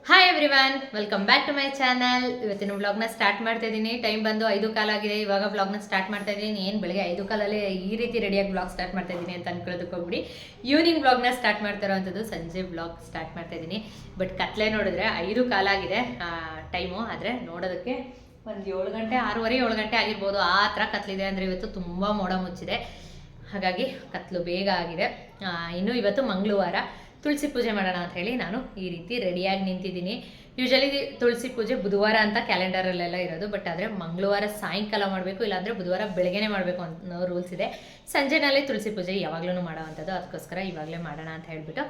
Hi everyone, welcome back to my channel. ಇವತ್ತಿನ ವ್ಲಾಗ್ನ start ಮಾಡ್ತಾ ಇದ್ದೀನಿ. ಟೈಮ್ ಬಂದು 5:15 ಆಗಿದೆ. ಇವಾಗ ವ್ಲಾಗ್ನ ಸ್ಟಾರ್ಟ್ ಮಾಡ್ತಾ ಇದ್ದೀನಿ. ಏನು ಬೆಳಗ್ಗೆ 5:15 ಈ ರೀತಿ ರೆಡಿಯಾಗಿ ವ್ಲಾಗ್ ಸ್ಟಾರ್ಟ್ ಮಾಡ್ತಾ ಇದ್ದೀನಿ ಅಂತ ಅನ್ಕೊಳ್ಳೋದಕ್ಕೆ ಹೋಗ್ಬಿಡಿ. ಈವ್ನಿಂಗ್ ವ್ಲಾಗ್ನ ಸ್ಟಾರ್ಟ್ ಮಾಡ್ತಾ ಇರೋವಂಥದ್ದು ಸಂಜೆ ವ್ಲಾಗ್ ಸ್ಟಾರ್ಟ್ ಮಾಡ್ತಾ ಇದ್ದೀನಿ. ಬಟ್ ಕತ್ಲೆ ನೋಡಿದ್ರೆ 5:15 ಆಗಿದೆ ಟೈಮು. ಆದರೆ ನೋಡೋದಕ್ಕೆ ಒಂದು 7 ಗಂಟೆ 6:30 7 ಗಂಟೆ ಆಗಿರ್ಬೋದು. ಆ ಥರ ಕತ್ಲಿದೆ. ಅಂದರೆ ಇವತ್ತು ತುಂಬ ಮೋಡ ಮುಚ್ಚಿದೆ, ಹಾಗಾಗಿ ಕತ್ಲು ಬೇಗ ಆಗಿದೆ. ಇನ್ನು ಇವತ್ತು ಮಂಗಳವಾರ, ತುಳಸಿ ಪೂಜೆ ಮಾಡೋಣ ಅಂತ ಹೇಳಿ ನಾನು ಈ ರೀತಿ ರೆಡಿಯಾಗಿ ನಿಂತಿದ್ದೀನಿ. ಯೂಶಲಿ ತುಳಸಿ ಪೂಜೆ ಬುಧವಾರ ಅಂತ ಕ್ಯಾಲೆಂಡರಲ್ಲೆಲ್ಲ ಇರೋದು, ಬಟ್ ಆದರೆ ಮಂಗಳವಾರ ಸಾಯಂಕಾಲ ಮಾಡಬೇಕು, ಇಲ್ಲಾಂದರೆ ಬುಧವಾರ ಬೆಳಗ್ಗೆನೇ ಮಾಡಬೇಕು ಅನ್ನೋ ರೂಲ್ಸ್ ಇದೆ. ಸಂಜೆನಲ್ಲೇ ತುಳಸಿ ಪೂಜೆ ಯಾವಾಗಲೂ ಮಾಡೋವಂಥದ್ದು. ಅದಕ್ಕೋಸ್ಕರ ಇವಾಗಲೇ ಮಾಡೋಣ ಅಂತ ಹೇಳ್ಬಿಟ್ಟು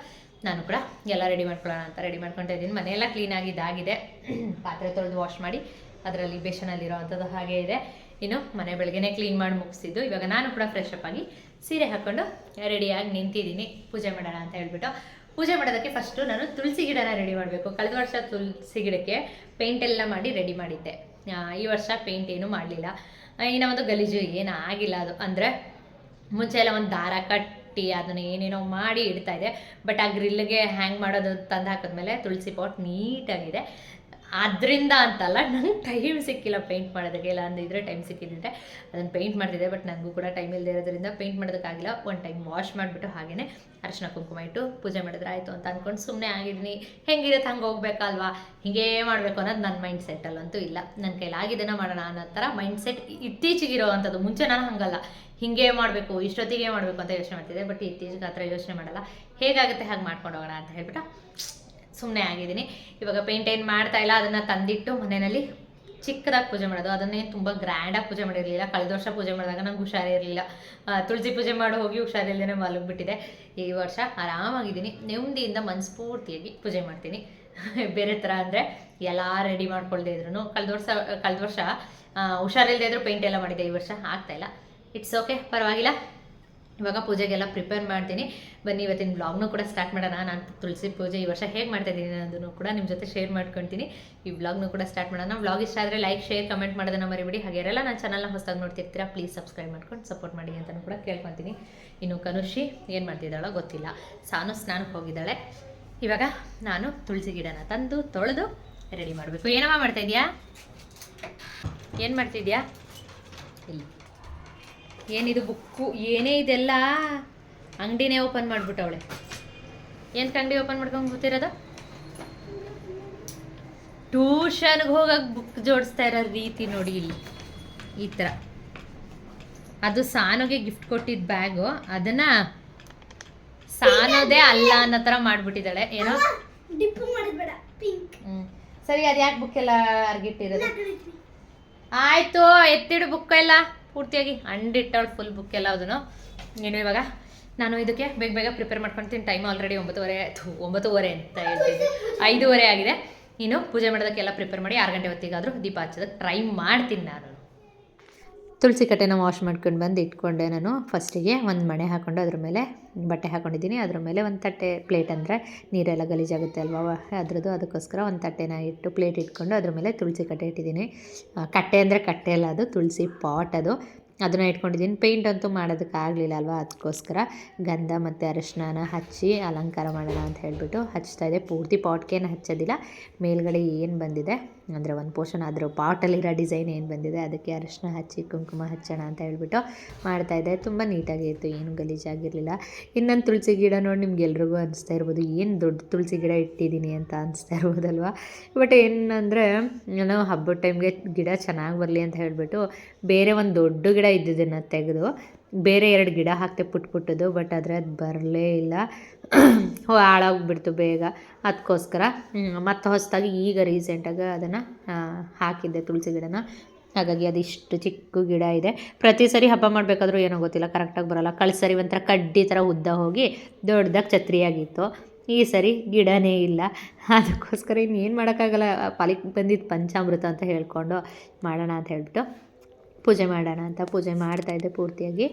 ನಾನು ಕೂಡ ಎಲ್ಲ ರೆಡಿ ಮಾಡ್ಕೊಳ್ಳೋಣ ಅಂತ ರೆಡಿ ಮಾಡ್ಕೊತಾ ಇದ್ದೀನಿ. ಮನೆಯೆಲ್ಲ ಕ್ಲೀನಾಗಿ ಇದಾಗಿದೆ. ಪಾತ್ರೆ ತೊಳೆದು ವಾಶ್ ಮಾಡಿ ಅದರಲ್ಲಿ ಬೇಷನಲ್ಲಿರೋ ಅಂಥದ್ದು ಹಾಗೆ ಇದೆ. ಇನ್ನು ಮನೆ ಬೆಳಗ್ಗೆನೇ ಕ್ಲೀನ್ ಮಾಡಿ ಮುಗಿಸಿದ್ದು. ಇವಾಗ ನಾನು ಕೂಡ ಫ್ರೆಶ್ ಅಪ್ ಆಗಿ ಸೀರೆ ಹಾಕ್ಕೊಂಡು ರೆಡಿಯಾಗಿ ನಿಂತಿದ್ದೀನಿ ಪೂಜೆ ಮಾಡೋಣ ಅಂತ ಹೇಳ್ಬಿಟ್ಟು. ಪೂಜೆ ಮಾಡೋದಕ್ಕೆ ಫಸ್ಟು ನಾನು ತುಳಸಿ ಗಿಡನ ರೆಡಿ ಮಾಡಬೇಕು. ಕಳೆದ ವರ್ಷ ತುಳಸಿ ಗಿಡಕ್ಕೆ ಪೇಂಟ್ ಎಲ್ಲ ಮಾಡಿ ರೆಡಿ ಮಾಡಿದ್ದೆ. ಈ ವರ್ಷ ಪೇಂಟ್ ಏನೂ ಮಾಡಲಿಲ್ಲ. ಇನ್ನು ಒಂದು ಗಲೀಜು ಏನೂ ಆಗಿಲ್ಲ. ಅದು ಅಂದರೆ ಮುಂಚೆ ಎಲ್ಲ ಒಂದು ದಾರ ಕಟ್ಟಿ ಅದನ್ನು ಏನೇನೋ ಮಾಡಿ ಇಡ್ತಾ ಇದೆ. ಬಟ್ ಆ ಗ್ರಿಲ್ಗೆ ಹ್ಯಾಂಗ್ ಮಾಡೋದು ತಂದು ಹಾಕಿದ್ಮೇಲೆ ತುಳಸಿ ಪಾಟ್ ನೀಟಾಗಿದೆ. ಅದರಿಂದ ಅಂತಲ್ಲ, ನಂಗೆ ಟೈಮ್ ಸಿಕ್ಕಿಲ್ಲ ಪೇಂಟ್ ಮಾಡೋದಕ್ಕೆ. ಇಲ್ಲ ಅಂದಿದ್ರೆ ಟೈಮ್ ಸಿಕ್ಕಿದ್ರೆ ಅದನ್ನು ಪೇಂಟ್ ಮಾಡ್ತಿದ್ದೆ. ಬಟ್ ನನಗೂ ಕೂಡ ಟೈಮ್ ಇಲ್ಲದೆ ಇರೋದ್ರಿಂದ ಪೇಂಟ್ ಮಾಡೋದಕ್ಕಾಗಿಲ್ಲ. ಒಂದು ಟೈಮ್ ವಾಶ್ ಮಾಡಿಬಿಟ್ಟು ಹಾಗೆಯೇ ಅರಿಶಿನ ಕುಂಕುಮ ಇಟ್ಟು ಪೂಜೆ ಮಾಡಿದ್ರೆ ಆಯಿತು ಅಂತ ಅಂದ್ಕೊಂಡು ಸುಮ್ಮನೆ ಆಗಿದ್ದೀನಿ. ಹೆಂಗಿರುತ್ತೆ ಹಂಗೆ ಹೋಗ್ಬೇಕಲ್ವಾ, ಹೀಗೇ ಮಾಡಬೇಕು ಅನ್ನೋದು ನನ್ನ ಮೈಂಡ್ ಸೆಟ್ಟಲ್ಲಂತೂ ಇಲ್ಲ. ನನ್ನ ಕೈಲಾಗಿದ್ದನ್ನು ಮಾಡೋಣ ಅನ್ನೋ ಥರ ಮೈಂಡ್ ಸೆಟ್ ಇತ್ತೀಚೆಗಿರೋ ಅಂಥದ್ದು. ಮುಂಚೆ ನಾನು ಹಾಗಲ್ಲ, ಹೀಗೆ ಮಾಡಬೇಕು ಇಷ್ಟೊತ್ತಿಗೆ ಮಾಡಬೇಕು ಅಂತ ಯೋಚನೆ ಮಾಡ್ತಿದ್ದೆ. ಬಟ್ ಇತ್ತೀಚೆಗೆ ಆ ಥರ ಯೋಚನೆ ಮಾಡಲ್ಲ. ಹೇಗಾಗುತ್ತೆ ಹಾಗೆ ಮಾಡ್ಕೊಂಡು ಹೋಗೋಣ ಅಂತ ಹೇಳ್ಬಿಟ್ಟು ಸುಮ್ಮನೆ ಆಗಿದ್ದೀನಿ. ಇವಾಗ ಪೇಂಟ್ ಏನು ಮಾಡ್ತಾ ಇಲ್ಲ, ಅದನ್ನು ತಂದಿಟ್ಟು ಮನೆಯಲ್ಲಿ ಚಿಕ್ಕದಾಗಿ ಪೂಜೆ ಮಾಡೋದು. ಅದನ್ನೇನು ತುಂಬ ಗ್ರ್ಯಾಂಡಾಗಿ ಪೂಜೆ ಮಾಡಿರಲಿಲ್ಲ. ಕಳೆದ ವರ್ಷ ಪೂಜೆ ಮಾಡಿದಾಗ ನಂಗೆ ಹುಷಾರೇ ಇರಲಿಲ್ಲ. ತುಳಸಿ ಪೂಜೆ ಮಾಡಿ ಹೋಗಿ ಹುಷಾರಿಲ್ಲದೇ ಮಲಗಿಬಿಟ್ಟಿದೆ. ಈ ವರ್ಷ ಆರಾಮಾಗಿದ್ದೀನಿ, ನೆಮ್ಮದಿಯಿಂದ ಮನಸ್ಫೂರ್ತಿಯಾಗಿ ಪೂಜೆ ಮಾಡ್ತೀನಿ. ಬೇರೆ ಥರ ಅಂದರೆ ಎಲ್ಲ ರೆಡಿ ಮಾಡ್ಕೊಳ್ದೇ ಇದ್ರು. ಕಳೆದ ವರ್ಷ ಹುಷಾರಿಲ್ಲದೆ ಇದ್ರೂ ಪೇಂಟ್ ಎಲ್ಲ ಮಾಡಿದ್ದೆ. ಈ ವರ್ಷ ಆಗ್ತಾಯಿಲ್ಲ. ಇಟ್ಸ್ ಓಕೆ, ಪರವಾಗಿಲ್ಲ. ಇವಾಗ ಪೂಜೆಗೆಲ್ಲ ಪ್ರಿಪೇರ್ ಮಾಡ್ತೀನಿ. ಬನ್ನಿ ಇವತ್ತಿನ ವ್ಲಾಗ್ನೂ ಕೂಡ ಸ್ಟಾರ್ಟ್ ಮಾಡೋಣ. ನಾನು ತುಳಸಿ ಪೂಜೆ ಈ ವರ್ಷ ಹೇಗೆ ಮಾಡ್ತಾಯಿದ್ದೀನಿ ಅನ್ನೋದನ್ನು ಕೂಡ ನಿಮ್ಮ ಜೊತೆ ಶೇರ್ ಮಾಡ್ಕೊಳ್ತೀನಿ. ಈ ವ್ಲಾಗ್ನೂ ಕೂಡ ಸ್ಟಾರ್ಟ್ ಮಾಡೋಣ. ವ್ಲಾಗ್ ಇಷ್ಟ ಆದರೆ ಲೈಕ್ ಶೇರ್ ಕಮೆಂಟ್ ಮಾಡೋದನ್ನು ಮರಿಬೇಡಿ. ಹಾಗೆ ಯಾರೆಲ್ಲ ನನ್ನ ಚಾನಲ್ನ ಹೊಸದಾಗಿ ನೋಡ್ತಿರ್ತೀರಾ ಪ್ಲೀಸ್ ಸಬ್ಸ್ಕ್ರೈಬ್ ಮಾಡ್ಕೊಂಡು ಸಪೋರ್ಟ್ ಮಾಡಿ ಅಂತಲೂ ಕೂಡ ಕೇಳ್ಕೊತೀನಿ. ಇನ್ನು ಕನುಷಿ ಏನು ಮಾಡ್ತಿದ್ದಾಳೋ ಗೊತ್ತಿಲ್ಲ. ಸಾನು ಸ್ನಾನಕ್ಕೆ ಹೋಗಿದ್ದಾಳೆ. ಇವಾಗ ನಾನು ತುಳಸಿ ಗಿಡನ ತಂದು ತೊಳೆದು ರೆಡಿ ಮಾಡಬೇಕು. ಏನಮ್ಮ ಮಾಡ್ತಾಯಿದ್ಯಾ? ಏನು ಮಾಡ್ತಿದ್ಯಾ? ಇಲ್ಲಿ ಏನಿದು ಬುಕ್ಕು ಏನೇ ಇದೆಲ್ಲ ಅಂಗಡಿನೇ ಓಪನ್ ಮಾಡಿಬಿಟ್ಟವಳೆ. ಏನಕ್ಕೆ ಅಂಗಡಿ ಓಪನ್ ಮಾಡ್ಕೊಂಡು ಕೂತಿರೋದು? ಟ್ಯೂಷನ್ಗೆ ಹೋಗಕ್ಕೆ ಬುಕ್ ಜೋಡಿಸ್ತಾ ಇರೋ ರೀತಿ ನೋಡಿ ಇಲ್ಲಿ ಈ ಥರ. ಅದು ಸಾನುಗೆ ಗಿಫ್ಟ್ ಕೊಟ್ಟಿದ್ದ ಬ್ಯಾಗು, ಅದನ್ನು ಸಾನೋದೇ ಅಲ್ಲ ಅನ್ನೋ ಥರ ಮಾಡಿಬಿಟ್ಟಿದ್ದಾಳೆ. ಏನೋ ಸರಿ, ಅದು ಯಾಕೆ ಬುಕ್ ಎಲ್ಲ ಅರ್ಗಿಟ್ಟಿರೋದು? ಆಯಿತು, ಎತ್ತಿಡು ಬುಕ್ ಎಲ್ಲ ಪೂರ್ತಿಯಾಗಿ ಅಂಡಿಟ್ಟವಳು ಫುಲ್ ಬುಕ್ ಎಲ್ಲ. ಅದನ್ನು ಏನು ಇವಾಗ ನಾನು ಇದಕ್ಕೆ ಬೇಗ ಬೇಗ ಪ್ರಿಪೇರ್ ಮಾಡ್ಕೊಳ್ತೀನಿ. ಟೈಮ್ ಆಲ್ರೆಡಿ 9:30 ಅಂತ ಹೇಳ್ತೀನಿ, 5:30 ಆಗಿದೆ. ಇನ್ನು ಪೂಜೆ ಮಾಡೋದಕ್ಕೆಲ್ಲ ಪ್ರಿಪೇರ್ ಮಾಡಿ 6 ಗಂಟೆ ಹೊತ್ತಿಗಾದರೂ ದೀಪ ಹಚ್ಚೋದಕ್ಕೆ ಟ್ರೈ ಮಾಡ್ತೀನಿ. ನಾನು ತುಳಸಿ ಕಟ್ಟೆನ ವಾಶ್ ಮಾಡ್ಕೊಂಡು ಬಂದು ಇಟ್ಕೊಂಡೆ. ನಾನು ಫಸ್ಟಿಗೆ ಒಂದು ಮಣೆ ಹಾಕ್ಕೊಂಡು ಅದ್ರ ಮೇಲೆ ಬಟ್ಟೆ ಹಾಕ್ಕೊಂಡಿದ್ದೀನಿ. ಅದ್ರ ಮೇಲೆ ಒಂದು ತಟ್ಟೆ, ಪ್ಲೇಟ್ ಅಂದರೆ ನೀರೆಲ್ಲ ಗಲೀಜಾಗುತ್ತೆ ಅಲ್ವಾ ಅದ್ರದ್ದು, ಅದಕ್ಕೋಸ್ಕರ ಒಂದು ತಟ್ಟೆನ ಇಟ್ಟು ಪ್ಲೇಟ್ ಇಟ್ಕೊಂಡು ಅದ್ರ ಮೇಲೆ ತುಳಸಿ ಕಟ್ಟೆ ಇಟ್ಟಿದ್ದೀನಿ. ಕಟ್ಟೆ ಅಂದರೆ ಕಟ್ಟೆ ಅಲ್ಲ, ಅದು ತುಳಸಿ ಪಾಟ್. ಅದನ್ನು ಇಟ್ಕೊಂಡಿದ್ದೀನಿ. ಪೇಂಟ್ ಅಂತೂ ಮಾಡೋದಕ್ಕಾಗಲಿಲ್ಲ ಅಲ್ವಾ, ಅದಕ್ಕೋಸ್ಕರ ಗಂಧ ಮತ್ತು ಅರಿಶಿನ ಹಚ್ಚಿ ಅಲಂಕಾರ ಮಾಡೋಣ ಅಂತ ಹೇಳಿಬಿಟ್ಟು ಹಚ್ತಾಯಿದ್ದೆ. ಪೂರ್ತಿ ಪಾಟ್ಗೇನು ಹಚ್ಚೋದಿಲ್ಲ, ಮೇಲ್ಗಡೆ ಏನು ಬಂದಿದೆ ಅಂದರೆ ಒಂದು ಪೋರ್ಷನ್ ಅದರ ಪಾಟಲ್ಲಿರೋ ಡಿಸೈನ್ ಏನು ಬಂದಿದೆ ಅದಕ್ಕೆ ಅರಿಶಿನ ಹಚ್ಚಿ ಕುಂಕುಮ ಹಚ್ಚೋಣ ಅಂತ ಹೇಳ್ಬಿಟ್ಟು ಮಾಡ್ತಾಯಿದ್ದೆ. ತುಂಬ ನೀಟಾಗಿ ಇತ್ತು, ಏನು ಗಲೀಜಾಗಿರಲಿಲ್ಲ. ಇನ್ನೊಂದು ತುಳಸಿ ಗಿಡ ನೋಡಿ ನಿಮ್ಗೆಲ್ರಿಗೂ ಅನಿಸ್ತಾ ಇರ್ಬೋದು, ಏನು ದೊಡ್ಡ ತುಳಸಿ ಗಿಡ ಇಟ್ಟಿದ್ದೀನಿ ಅಂತ ಅನಿಸ್ತಾ ಇರ್ಬೋದಲ್ವ. ಬಟ್ ಏನಂದರೆ ನಾನು ಹಬ್ಬದ ಟೈಮ್ಗೆ ಗಿಡ ಚೆನ್ನಾಗಿ ಬರಲಿ ಅಂತ ಹೇಳಿಬಿಟ್ಟು ಬೇರೆ ಒಂದು ದೊಡ್ಡ ಗಿಡ ಇದ್ದಿದ್ದನ್ನು ತೆಗೆದು ಬೇರೆ 2 ಗಿಡ ಹಾಕ್ತೆ ಪುಟ್ಟದು. ಬಟ್ ಆದರೆ ಅದು ಬರಲೇ ಇಲ್ಲ, ಹಾಳಾಗ್ಬಿಡ್ತು ಬೇಗ. ಅದಕ್ಕೋಸ್ಕರ ಮತ್ತೆ ಹೊಸದಾಗಿ ಈಗ ರೀಸೆಂಟಾಗಿ ಅದನ್ನು ಹಾಕಿದ್ದೆ ತುಳಸಿ ಗಿಡನ. ಹಾಗಾಗಿ ಅದಿಷ್ಟು ಚಿಕ್ಕ ಗಿಡ ಇದೆ. ಪ್ರತಿ ಸರಿ ಹಬ್ಬ ಮಾಡಬೇಕಾದ್ರೂ ಏನೋ ಗೊತ್ತಿಲ್ಲ ಕರೆಕ್ಟಾಗಿ ಬರೋಲ್ಲ. ಕಳೆದ ಸರಿ ಒಂಥರ ಕಡ್ಡಿ ಥರ ಉದ್ದ ಹೋಗಿ ದೊಡ್ಡದಾಗಿ ಛತ್ರಿಯಾಗಿತ್ತು. ಈ ಸರಿ ಗಿಡನೇ ಇಲ್ಲ. ಅದಕ್ಕೋಸ್ಕರ ಇನ್ನೇನು ಮಾಡೋಕ್ಕಾಗಲ್ಲ, ಪಾಲಿಗೆ ಬಂದಿದ್ದು ಪಂಚಾಮೃತ ಅಂತ ಹೇಳ್ಕೊಂಡು ಮಾಡೋಣ ಅಂತ ಹೇಳ್ಬಿಟ್ಟು ಪೂಜೆ ಮಾಡೋಣ ಅಂತ ಪೂಜೆ ಮಾಡ್ತಾಯಿದ್ದೆ ಪೂರ್ತಿಯಾಗಿ.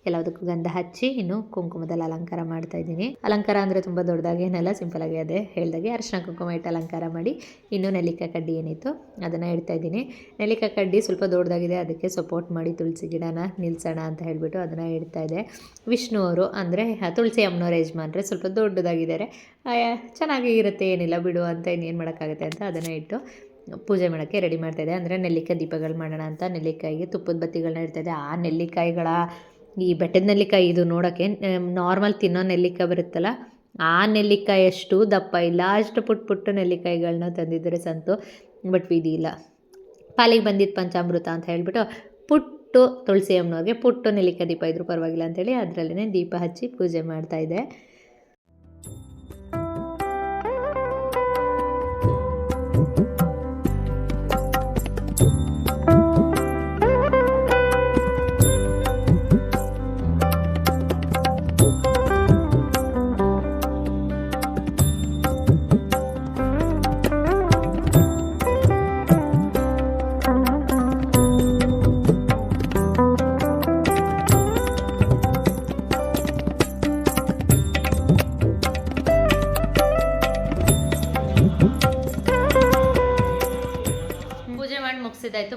ಎಲ್ಲದಕ್ಕೂ ಗಂಧ ಹಚ್ಚಿ ಇನ್ನು ಕುಂಕುಮದಲ್ಲಿ ಅಲಂಕಾರ ಮಾಡ್ತಾಯಿದ್ದೀನಿ. ಅಲಂಕಾರ ಅಂದರೆ ತುಂಬ ದೊಡ್ಡದಾಗೇನಲ್ಲ, ಸಿಂಪಲಾಗಿ ಅದೇ ಹೇಳ್ದಾಗೆ ಅರಿಶಿನ ಕುಂಕುಮ ಇಟ್ಟು ಅಲಂಕಾರ ಮಾಡಿ ಇನ್ನು ನೆಲ್ಲಿಕಾಯಿ ಕಡ್ಡಿ ಏನಿತ್ತು ಅದನ್ನು ಇಡ್ತಾಯಿದ್ದೀನಿ. ನೆಲ್ಲಿಕಾಯಿ ಕಡ್ಡಿ ಸ್ವಲ್ಪ ದೊಡ್ಡದಾಗಿದೆ, ಅದಕ್ಕೆ ಸಪೋರ್ಟ್ ಮಾಡಿ ತುಳಸಿ ಗಿಡನ ನಿಲ್ಲಿಸೋಣ ಅಂತ ಹೇಳಿಬಿಟ್ಟು ಅದನ್ನು ಇಡ್ತಾಯಿದ್ದೆ. ವಿಷ್ಣು ಅವರು ಅಂದರೆ ತುಳಸಿ ಅಮ್ಮನವ್ರ ಯಜಮಾನ್ರೆ ಸ್ವಲ್ಪ ದೊಡ್ಡದಾಗಿದ್ದಾರೆ, ಚೆನ್ನಾಗಿ ಇರುತ್ತೆ ಏನಿಲ್ಲ ಬಿಡು ಅಂತ ಇನ್ನೇನು ಮಾಡೋಕ್ಕಾಗುತ್ತೆ ಅಂತ ಅದನ್ನು ಇಟ್ಟು ಪೂಜೆ ಮಾಡೋಕ್ಕೆ ರೆಡಿ ಮಾಡ್ತಾಯಿದ್ದೆ. ಅಂದರೆ ನೆಲ್ಲಿಕಾಯಿ ದೀಪಗಳು ಮಾಡೋಣ ಅಂತ ನೆಲ್ಲಿಕಾಯಿಗೆ ತುಪ್ಪದ ಬತ್ತಿಗಳನ್ನ ಇಡ್ತಾಯಿದ್ದೆ. ಆ ನೆಲ್ಲಿಕಾಯಿಗಳ ಈ ಬೆಟ್ಟದ ನೆಲ್ಲಿಕಾಯಿ ಇದು ನೋಡೋಕ್ಕೆ ನಾರ್ಮಲ್ ತಿನ್ನೋ ನೆಲ್ಲಿಕಾಯಿ ಬರುತ್ತಲ್ಲ ಆ ನೆಲ್ಲಿಕಾಯಿ ಅಷ್ಟು ದಪ್ಪ ಇಲ್ಲ, ಅಷ್ಟು ಪುಟ್ಟ ನೆಲ್ಲಿಕಾಯಿಗಳನ್ನ ತಂದಿದ್ದಾರೆ ಸಂತು. ಬಟ್ ವಿಧಿ ಇಲ್ಲ, ಪಾಲಿಗೆ ಬಂದಿದ್ದು ಪಂಚಾಮೃತ ಅಂತ ಹೇಳಿಬಿಟ್ಟು ಪುಟ್ಟು ತುಳಸಿ ಅಮ್ಮನವ್ರಿಗೆ ಪುಟ್ಟು ನೆಲ್ಲಿಕಾಯಿ ದೀಪ ಇದ್ರೂ ಪರವಾಗಿಲ್ಲ ಅಂತೇಳಿ ಅದರಲ್ಲೇ ದೀಪ ಹಚ್ಚಿ ಪೂಜೆ ಮಾಡ್ತಾಯಿದ್ದೆ.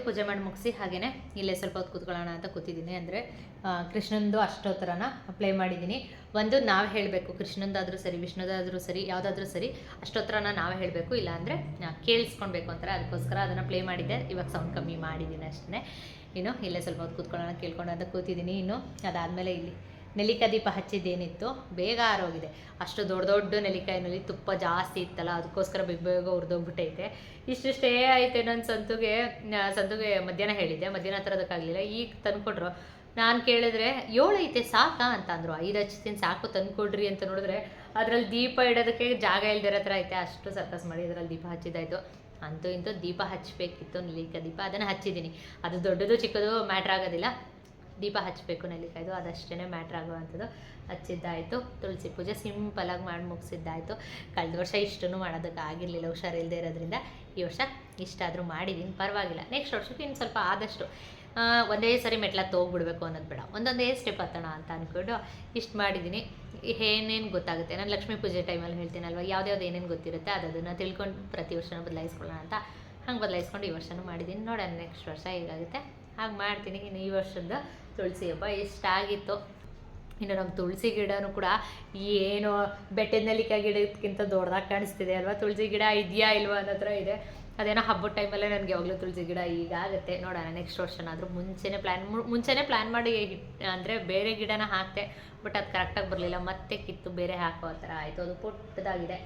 ಪೂಜೆ ಮಾಡಿ ಮುಗಿಸಿ ಹಾಗೆಯೇ ಇಲ್ಲೇ ಸ್ವಲ್ಪ ಹೊತ್ತು ಕೂತ್ಕೊಳ್ಳೋಣ ಅಂತ ಕೂತಿದ್ದೀನಿ. ಅಂದರೆ ಕೃಷ್ಣಂದು ಅಷ್ಟೋತ್ತರನ ಪ್ಲೇ ಮಾಡಿದ್ದೀನಿ. ಒಂದು ನಾವು ಹೇಳಬೇಕು, ಕೃಷ್ಣಂದಾದರೂ ಸರಿ ವಿಷ್ಣುದಾದರೂ ಸರಿ ಯಾವುದಾದ್ರೂ ಸರಿ ಅಷ್ಟೋತ್ತರನ ನಾವೇ ಹೇಳಬೇಕು, ಇಲ್ಲಾಂದರೆ ಕೇಳಿಸ್ಕೊಳ್ಬೇಕು ಅಂತಾರೆ. ಅದಕ್ಕೋಸ್ಕರ ಅದನ್ನು ಪ್ಲೇ ಮಾಡಿದ್ದೆ. ಇವಾಗ ಸೌಂಡ್ ಕಮ್ಮಿ ಮಾಡಿದ್ದೀನಿ ಅಷ್ಟೇ. ಇನ್ನು ಇಲ್ಲೇ ಸ್ವಲ್ಪ ಹೊತ್ತು ಕೂತ್ಕೊಳ್ಳೋಣ ಕೇಳ್ಕೊಂಡು ಅಂತ ಕೂತಿದ್ದೀನಿ. ಇನ್ನು ಅದಾದಮೇಲೆ ಇಲ್ಲಿ ನೆಲ್ಲಿಕಾಯಿ ದೀಪ ಹಚ್ಚಿದ್ದೇನಿತ್ತು ಬೇಗ ಆರೋಗಿದೆ. ಅಷ್ಟು ದೊಡ್ಡ ನೆಲ್ಲಿಕಾಯಿನಲ್ಲಿ ತುಪ್ಪ ಜಾಸ್ತಿ ಇತ್ತಲ್ಲ, ಅದಕ್ಕೋಸ್ಕರ ಬೇಗ ಹುರಿದೋಗ್ಬಿಟ್ಟೈತೆ. ಇಷ್ಟೇ ಐತೆ. ನನ್ನ ಸಂತುಗೆ ಮಧ್ಯಾಹ್ನ ಹೇಳಿದ್ದೆ, ಮಧ್ಯಾಹ್ನ ತರೋದಕ್ಕಾಗಲಿಲ್ಲ. ಈಗ ತಂದುಕೊಟ್ರು. ನಾನು ಕೇಳಿದ್ರೆ 7 ಐತೆ ಸಾಕಾ ಅಂತ ಅಂದರು. 5 ಹಚ್ತೀನಿ ಸಾಕು ತಂದುಕೊಡ್ರಿ ಅಂತ ನೋಡಿದ್ರೆ ಅದರಲ್ಲಿ ದೀಪ ಇಡೋದಕ್ಕೆ ಜಾಗ ಇಲ್ದಿರೋ ಥರ ಐತೆ. ಅಷ್ಟು ಸರ್ಕಸ್ ಮಾಡಿ ಅದರಲ್ಲಿ ದೀಪ ಹಚ್ಚಿದ್ದಾಯಿತು. ಅಂತೂ ಇಂತೂ ದೀಪ ಹಚ್ಚಬೇಕಿತ್ತು, ನೆಲ್ಲಿಕಾಯಿ ದೀಪ. ಅದನ್ನು ಹಚ್ಚಿದ್ದೀನಿ. ಅದು ದೊಡ್ಡದು ಚಿಕ್ಕದು ಮ್ಯಾಟ್ರ್ ಆಗೋದಿಲ್ಲ, ದೀಪ ಹಚ್ಚಬೇಕು ನೆಲ್ಲಿಕಾಯ್ದು, ಅದಷ್ಟೇ ಮ್ಯಾಟ್ರ್ ಆಗುವಂಥದ್ದು. ಹಚ್ಚಿದ್ದಾಯಿತು. ತುಳಸಿ ಪೂಜೆ ಸಿಂಪಲಾಗಿ ಮಾಡಿ ಮುಗಿಸಿದ್ದಾಯಿತು. ಕಳೆದ ವರ್ಷ ಇಷ್ಟೂ ಮಾಡೋದಕ್ಕೆ ಆಗಿರಲಿಲ್ಲ, ಹುಷಾರಿಲ್ಲದೆ ಇರೋದ್ರಿಂದ. ಈ ವರ್ಷ ಇಷ್ಟಾದರೂ ಮಾಡಿದ್ದೀನಿ, ಪರವಾಗಿಲ್ಲ. ನೆಕ್ಸ್ಟ್ ವರ್ಷಕ್ಕೆ ಇನ್ನು ಸ್ವಲ್ಪ ಆದಷ್ಟು ಒಂದೇ ಸರಿ ಮೆಟ್ಲತ್ತು ಹೋಗ್ಬಿಡ್ಬೇಕು ಅನ್ನೋದು ಬೇಡ, ಒಂದೊಂದೇ ಸ್ಟೆಪ್ ಹತ್ತೋಣ ಅಂತ ಅಂದ್ಕೊಂಡು ಇಷ್ಟು ಮಾಡಿದ್ದೀನಿ. ಏನೇನು ಗೊತ್ತಾಗುತ್ತೆ, ನಾನು ಲಕ್ಷ್ಮೀ ಪೂಜೆ ಟೈಮಲ್ಲಿ ಹೇಳ್ತೀನಲ್ವ, ಯಾವ್ದು ಏನೇನು ಗೊತ್ತಿರುತ್ತೆ ಅದನ್ನು ತಿಳ್ಕೊಂಡು ಪ್ರತಿ ವರ್ಷನೂ ಬದಲಾಯಿಸ್ಕೊಳ್ಳೋಣ ಅಂತ ಹಂಗೆ ಬದಲಾಯಿಸ್ಕೊಂಡು ಈ ವರ್ಷನೂ ಮಾಡಿದ್ದೀನಿ. ನೋಡೋಣ ನೆಕ್ಸ್ಟ್ ವರ್ಷ ಹೇಗಾಗುತ್ತೆ ಹಾಗೆ ಮಾಡ್ತೀನಿ. ಇನ್ನು ಈ ವರ್ಷದ ತುಳಸಿ ಹಬ್ಬ ಎಷ್ಟಾಗಿತ್ತು. ಇನ್ನು ನಮ್ಮ ತುಳಸಿ ಗಿಡನೂ ಕೂಡ ಏನೋ ಬೆಟ್ಟದ ನೆಲ್ಲಿಕಾಯಿ ಗಿಡಕ್ಕಿಂತ ದೊಡ್ಡದಾಗಿ ಕಾಣಿಸ್ತಿದೆ ಅಲ್ವಾ. ತುಳಸಿ ಗಿಡ ಇದೆಯಾ ಇಲ್ವಾ ಅನ್ನೋ ಥರ ಇದೆ. ಅದೇನೋ ಹಬ್ಬದ ಟೈಮಲ್ಲೇ ನನಗೆ ಯಾವಾಗಲೂ ತುಳಸಿ ಗಿಡ ಈಗಾಗುತ್ತೆ. ನೋಡೋಣ ನೆಕ್ಸ್ಟ್ ವರ್ಷನಾದರೂ ಮುಂಚೆನೇ ಪ್ಲ್ಯಾನ್ ಮಾಡಿ ಅಂದರೆ ಬೇರೆ ಗಿಡನ ಹಾಕ್ತೆ, ಬಟ್ ಅದು ಕರೆಕ್ಟಾಗಿ ಬರಲಿಲ್ಲ. ಮತ್ತೆ ಕಿತ್ತು ಬೇರೆ ಹಾಕೋ ಥರ ಆಯಿತು. ಅದು ಪುಟ್ಟದಾಗಿದೆ.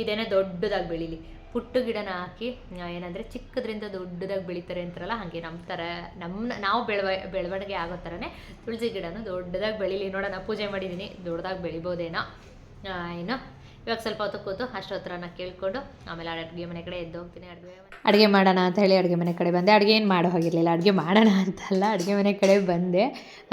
ಇದೇನೇ ದೊಡ್ಡದಾಗಿ ಬೆಳೀಲಿ. ಪುಟ್ಟು ಗಿಡನ ಹಾಕಿ ಏನಂದರೆ ಚಿಕ್ಕದ್ರಿಂದ ದೊಡ್ಡದಾಗಿ ಬೆಳೀತಾರೆ ಅಂತಾರಲ್ಲ, ಹಾಗೆ ನಮ್ಮ ಥರ ನಾವು ಬೆಳವಣಿಗೆ ಆಗೋ ಥರನೇ ತುಳಸಿ ಗಿಡನೂ ದೊಡ್ಡದಾಗಿ ಬೆಳೀಲಿ. ನೋಡೋಣ, ಪೂಜೆ ಮಾಡಿದ್ದೀನಿ, ದೊಡ್ಡದಾಗಿ ಬೆಳಿಬೋದೇನೋ. ಏನು ಇವಾಗ ಸ್ವಲ್ಪ ಹೊತ್ತು ಕೂತು ಅಷ್ಟೊತ್ತರನ ಕೇಳಿಕೊಂಡು ಆಮೇಲೆ ಅಡುಗೆ ಮನೆ ಕಡೆ ಎದ್ದು ಹೋಗ್ತೀನಿ. ಅಡುಗೆ ಮಾಡೋಣ ಅಂತ ಹೇಳಿ ಅಡುಗೆ ಮನೆ ಕಡೆ ಬಂದೆ. ಅಡುಗೆ ಏನು ಮಾಡೋ ಹಾಗಿರಲಿಲ್ಲ, ಅಡುಗೆ ಮಾಡೋಣ ಅಂತಲ್ಲ, ಅಡುಗೆ ಮನೆ ಕಡೆ ಬಂದೆ.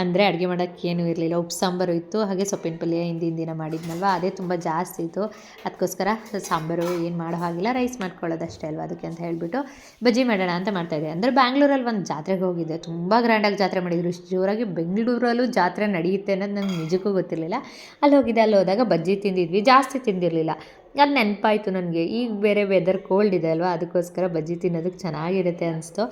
ಅಂದರೆ ಅಡುಗೆ ಮಾಡೋಕ್ಕೇನೂ ಇರಲಿಲ್ಲ. ಉಪ್ಪು ಸಾಂಬಾರು ಇತ್ತು, ಹಾಗೆ ಸೊಪ್ಪಿನ ಪಲ್ಯ ಹಿಂದಿನ ದಿನ ಮಾಡಿದ್ನಲ್ವ, ಅದೇ ತುಂಬ ಜಾಸ್ತಿ ಇತ್ತು. ಅದಕ್ಕೋಸ್ಕರ ಸಾಂಬಾರು ಏನು ಮಾಡೋ ಹಾಗಿಲ್ಲ, ರೈಸ್ ಮಾಡ್ಕೊಳ್ಳೋದಷ್ಟೇ ಅಲ್ವ, ಅದಕ್ಕೆ ಅಂತ ಹೇಳಿಬಿಟ್ಟು ಬಜ್ಜಿ ಮಾಡೋಣ ಅಂತ ಮಾಡ್ತಾಯಿದ್ದೆ. ಅಂದರೆ ಬ್ಯಾಂಗ್ಳೂರಲ್ಲಿ ಒಂದು ಜಾತ್ರೆಗೆ ಹೋಗಿದ್ದೆ, ತುಂಬ ಗ್ರ್ಯಾಂಡಾಗಿ ಜಾತ್ರೆ ಮಾಡಿದ್ರು. ಇಷ್ಟು ಜೋರಾಗಿ ಬೆಂಗಳೂರಲ್ಲೂ ಜಾತ್ರೆ ನಡೆಯುತ್ತೆ ಅನ್ನೋದು ನಂಗೆ ನಿಜಕ್ಕೂ ಗೊತ್ತಿರಲಿಲ್ಲ. ಅಲ್ಲಿ ಹೋದಾಗ ಬಜ್ಜಿ ತಿಂದಿದ್ವಿ, ಜಾಸ್ತಿ ತಿಂದಿರಲಿಲ್ಲ. ಅದು ನೆನಪಾಯಿತು ನನಗೆ. ಈಗ ಬೇರೆ ವೆದರ್ ಕೋಲ್ಡ್ ಇದೆ ಅಲ್ವಾ, ಅದಕ್ಕೋಸ್ಕರ ಬಜ್ಜಿ ತಿನ್ನೋದಕ್ಕೆ ಚೆನ್ನಾಗಿರುತ್ತೆ ಅನಿಸ್ತು.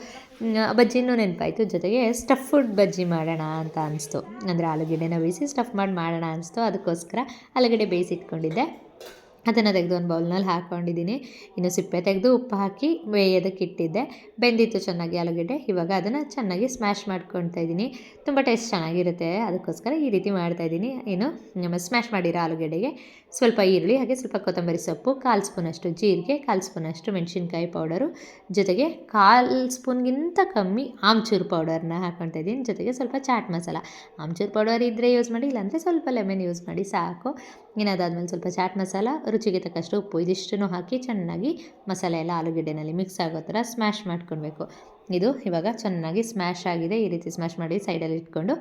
ಬಜ್ಜಿನೂ ನೆನಪಾಯಿತು, ಜೊತೆಗೆ ಸ್ಟಫ್ಡ್ ಬಜ್ಜಿ ಮಾಡೋಣ ಅಂತ ಅನಿಸ್ತು. ಅಂದರೆ ಆಲೂಗಡ್ಡೆನ ಬೇಯಿಸಿ ಸ್ಟಫ್ ಮಾಡೋಣ ಅನಿಸ್ತು. ಅದಕ್ಕೋಸ್ಕರ ಆಲೂಗಡ್ಡೆ ಬೇಯಿಸಿಟ್ಕೊಂಡಿದ್ದೆ, ಅದನ್ನು ತೆಗೆದು ಒಂದು ಬೌಲ್ನಲ್ಲಿ ಹಾಕ್ಕೊಂಡಿದ್ದೀನಿ. ಇನ್ನು ಸಿಪ್ಪೆ ತೆಗೆದು ಉಪ್ಪು ಹಾಕಿ ಬೇಯೋದಕ್ಕೆ ಇಟ್ಟಿದ್ದೆ. ಬೆಂದಿತ್ತು ಚೆನ್ನಾಗಿ ಆಲೂಗಡ್ಡೆ. ಇವಾಗ ಅದನ್ನು ಚೆನ್ನಾಗಿ ಸ್ಮ್ಯಾಶ್ ಮಾಡ್ಕೊಳ್ತಾ ಇದ್ದೀನಿ. ತುಂಬ ಟೇಸ್ಟ್ ಚೆನ್ನಾಗಿರುತ್ತೆ, ಅದಕ್ಕೋಸ್ಕರ ಈ ರೀತಿ ಮಾಡ್ತಾಯಿದ್ದೀನಿ. ಇನ್ನು ನಮ್ಮ ಸ್ಮ್ಯಾಶ್ ಮಾಡಿರೋ ಆಲೂಗಡ್ಡೆಗೆ ಸ್ವಲ್ಪ ಈರುಳ್ಳಿ, ಹಾಗೆ ಸ್ವಲ್ಪ ಕೊತ್ತಂಬರಿ ಸೊಪ್ಪು, 1/4 ಸ್ಪೂನಷ್ಟು ಜೀರಿಗೆ, 1/4 ಸ್ಪೂನಷ್ಟು ಮೆಣಸಿನ್ಕಾಯಿ ಪೌಡರು, ಜೊತೆಗೆ 1/4 ಸ್ಪೂನ್ಗಿಂತ ಕಮ್ಮಿ ಆಮ್ಚೂರು ಪೌಡರ್ನ ಹಾಕ್ಕೊಳ್ತಾ ಇದ್ದೀನಿ. ಜೊತೆಗೆ ಸ್ವಲ್ಪ ಚಾಟ್ ಮಸಾಲ. ಆಮ್ಚೂರು ಪೌಡರ್ ಇದ್ದರೆ ಯೂಸ್ ಮಾಡಿ, ಇಲ್ಲಾಂದರೆ ಸ್ವಲ್ಪ ಲೆಮನ್ ಯೂಸ್ ಮಾಡಿ ಸಾಕು. ಇನ್ನು ಅದಾದಮೇಲೆ ಸ್ವಲ್ಪ ಚಾಟ್ ಮಸಾಲ, ರುಚಿಗೆ ತಕ್ಕಷ್ಟು ಉಪ್ಪು, ಇದಿಷ್ಟನ್ನು ಹಾಕಿ ಚೆನ್ನಾಗಿ ಮಸಾಲೆ ಎಲ್ಲ ಆಲೂಗಡ್ಡೆನಲ್ಲಿ ಮಿಕ್ಸ್ ಆಗೋ ಥರ ಸ್ಮ್ಯಾಶ್ ಮಾಡ್ಕೊಳ್ಬೇಕು. ಇದು ಇವಾಗ ಚೆನ್ನಾಗಿ ಸ್ಮ್ಯಾಶ್ ಆಗಿದೆ. ಈ ರೀತಿ ಸ್ಮ್ಯಾಶ್ ಮಾಡಿ ಸೈಡಲ್ಲಿ ಇಟ್ಕೊಂಡು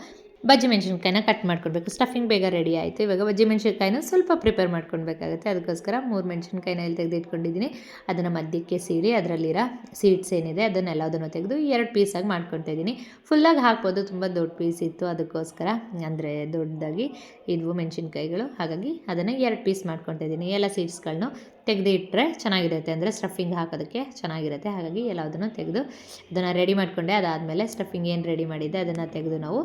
ಬಜ್ಜಿ ಮೆಣಸಿನ್ಕಾಯಿನ ಕಟ್ ಮಾಡ್ಕೊಳ್ಬೇಕು. ಸ್ಟಫಿಂಗ್ ಬೇಗ ರೆಡಿ ಆಯಿತು. ಇವಾಗ ಬಜ್ಜಿ ಮೆಣಸಿನ್ಕಾಯಿನ ಸ್ವಲ್ಪ ಪ್ರಿಪೇರ್ ಮಾಡ್ಕೊಳ್ಬೇಕಾಗುತ್ತೆ. ಅದಕ್ಕೋಸ್ಕರ 3 ಮೆಣಸಿನ್ಕಾಯಿನ ಇಲ್ಲಿ ತೆಗೆದು ಇಟ್ಕೊಂಡಿದ್ದೀನಿ. ಅದನ್ನು ಮಧ್ಯಕ್ಕೆ ಸೀಳಿ ಅದರಲ್ಲಿರೋ ಸೀಡ್ಸ್ ಏನಿದೆ ಅದನ್ನೆಲ್ಲದನ್ನು ತೆಗೆದು 2 ಪೀಸಾಗಿ ಮಾಡ್ಕೊಳ್ತಾ ಇದ್ದೀನಿ. ಫುಲ್ಲಾಗಿ ಹಾಕ್ಬೋದು, ತುಂಬ ದೊಡ್ಡ ಪೀಸ್ ಇತ್ತು ಅದಕ್ಕೋಸ್ಕರ, ಅಂದರೆ ದೊಡ್ಡದಾಗಿ ಇದ್ವು ಮೆಣಸಿನ್ಕಾಯಿಗಳು, ಹಾಗಾಗಿ ಅದನ್ನು 2 ಪೀಸ್ ಮಾಡ್ಕೊಳ್ತಾ ಇದ್ದೀನಿ. ಎಲ್ಲ ಸೀಡ್ಸ್ಗಳನ್ನೂ ತೆಗೆದು ಇಟ್ಟರೆ ಚೆನ್ನಾಗಿರುತ್ತೆ, ಅಂದರೆ ಸ್ಟಫಿಂಗ್ ಹಾಕೋದಕ್ಕೆ ಚೆನ್ನಾಗಿರುತ್ತೆ. ಹಾಗಾಗಿ ಎಲ್ಲದನ್ನು ತೆಗೆದು ಅದನ್ನು ರೆಡಿ ಮಾಡಿಕೊಂಡೆ. ಅದಾದಮೇಲೆ ಸ್ಟಫಿಂಗ್ ಏನು ರೆಡಿ ಮಾಡಿದ್ದೆ ಅದನ್ನು ತೆಗೆದು ನಾವು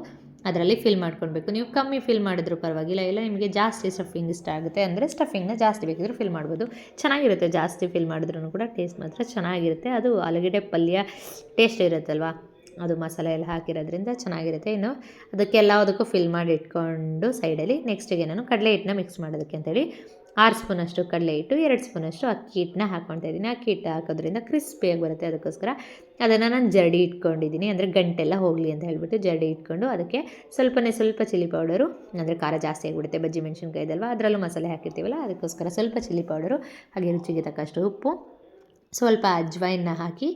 ಅದರಲ್ಲಿ ಫಿಲ್ ಮಾಡ್ಕೊಳ್ಬೇಕು. ನೀವು ಕಮ್ಮಿ ಫಿಲ್ ಮಾಡಿದ್ರೂ ಪರವಾಗಿಲ್ಲ, ಇಲ್ಲ ನಿಮಗೆ ಜಾಸ್ತಿ ಸ್ಟಫಿಂಗ್ ಇಷ್ಟ ಆಗುತ್ತೆ ಅಂದರೆ ಸ್ಟಫಿಂಗ್ನ ಜಾಸ್ತಿ ಬೇಕಿದ್ರೂ ಫಿಲ್ ಮಾಡ್ಬೋದು. ಚೆನ್ನಾಗಿರುತ್ತೆ, ಜಾಸ್ತಿ ಫಿಲ್ ಮಾಡಿದ್ರೂ ಕೂಡ ಟೇಸ್ಟ್ ಮಾತ್ರ ಚೆನ್ನಾಗಿರುತ್ತೆ. ಅದು ಆಲೂಗಡ್ಡೆ ಪಲ್ಯ ಟೇಸ್ಟ್ ಇರುತ್ತಲ್ವ, ಅದು ಮಸಾಲೆ ಎಲ್ಲ ಹಾಕಿರೋದ್ರಿಂದ ಚೆನ್ನಾಗಿರುತ್ತೆ. ಇನ್ನು ಅದಕ್ಕೆಲ್ಲದಕ್ಕೂ ಫಿಲ್ ಮಾಡಿ ಇಟ್ಕೊಂಡು ಸೈಡಲ್ಲಿ ನೆಕ್ಸ್ಟಿಗೆ ನಾನು ಕಡಲೆ ಹಿಟ್ಟನ್ನ ಮಿಕ್ಸ್ ಮಾಡೋದಕ್ಕೆ ಅಂತೇಳಿ 6 ಸ್ಪೂನಷ್ಟು ಕಡಲೆ ಹಿಟ್ಟು, 2 ಸ್ಪೂನಷ್ಟು ಅಕ್ಕಿ ಹಿಟ್ಟನ್ನ ಹಾಕ್ಕೊಳ್ತಾ ಇದ್ದೀನಿ. ಅಕ್ಕಿ ಹಿಟ್ಟು ಹಾಕೋದ್ರಿಂದ ಕ್ರಿಸ್ಪಿಯಾಗಿ ಬರುತ್ತೆ. ಅದಕ್ಕೋಸ್ಕರ ಅದನ್ನು ನಾನು ಜರಡಿ ಇಟ್ಕೊಂಡಿದ್ದೀನಿ, ಅಂದರೆ ಗಂಟೆಲ್ಲ ಹೋಗಲಿ ಅಂತ ಹೇಳ್ಬಿಟ್ಟು ಜರಡಿ ಇಟ್ಕೊಂಡು ಅದಕ್ಕೆ ಸ್ವಲ್ಪ ಚಿಲ್ಲಿ ಪೌಡರು, ಅಂದರೆ ಖಾರ ಜಾಸ್ತಿ ಆಗಿಬಿಡುತ್ತೆ ಬಜ್ಜಿ ಮೆಣಸಿನ್ಕಾಯಿ ಇದಲ್ವ, ಅದರಲ್ಲೂ ಮಸಾಲೆ ಹಾಕಿರ್ತೀವಲ್ಲ, ಅದಕ್ಕೋಸ್ಕರ ಸ್ವಲ್ಪ ಚಿಲ್ಲಿ ಪೌಡರು, ಹಾಗೆ ರುಚಿಗೆ ತಕ್ಕಷ್ಟು ಉಪ್ಪು, ಸ್ವಲ್ಪ ಅಜ್ವೈನ್ನ ಹಾಕಿ